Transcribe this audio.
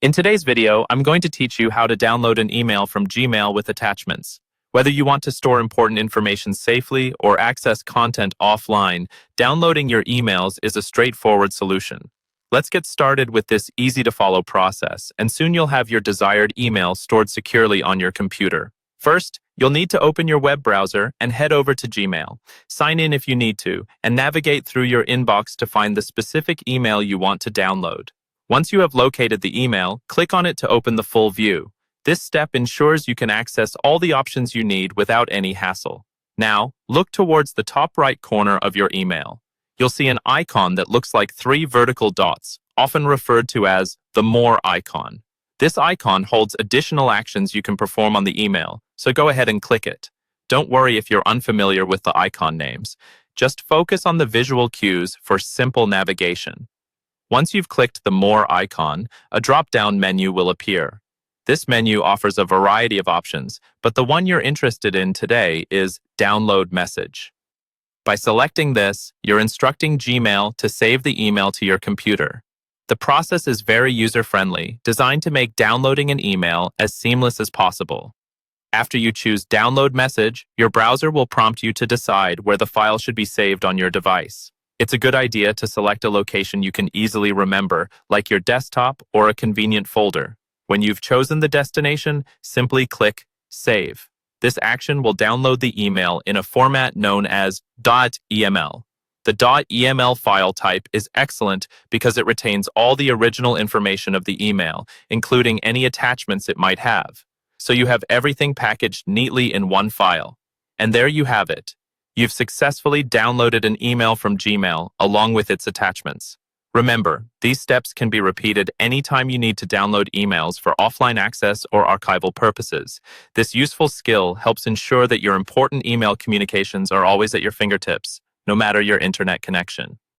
In today's video, I'm going to teach you how to download an email from Gmail with attachments. Whether you want to store important information safely or access content offline, downloading your emails is a straightforward solution. Let's get started with this easy-to-follow process, and soon you'll have your desired email stored securely on your computer. First, you'll need to open your web browser and head over to Gmail. Sign in if you need to, and navigate through your inbox to find the specific email you want to download. Once you have located the email, click on it to open the full view. This step ensures you can access all the options you need without any hassle. Now, look towards the top right corner of your email. You'll see an icon that looks like 3 vertical dots, often referred to as the More icon. This icon holds additional actions you can perform on the email, so go ahead and click it. Don't worry if you're unfamiliar with the icon names. Just focus on the visual cues for simple navigation. Once you've clicked the More icon, a drop-down menu will appear. This menu offers a variety of options, but the one you're interested in today is Download Message. By selecting this, you're instructing Gmail to save the email to your computer. The process is very user-friendly, designed to make downloading an email as seamless as possible. After you choose Download Message, your browser will prompt you to decide where the file should be saved on your device. It's a good idea to select a location you can easily remember, like your desktop or a convenient folder. When you've chosen the destination, simply click Save. This action will download the email in a format known as .eml. The .eml file type is excellent because it retains all the original information of the email, including any attachments it might have. So you have everything packaged neatly in one file. And there you have it. You've successfully downloaded an email from Gmail along with its attachments. Remember, these steps can be repeated anytime you need to download emails for offline access or archival purposes. This useful skill helps ensure that your important email communications are always at your fingertips, no matter your internet connection.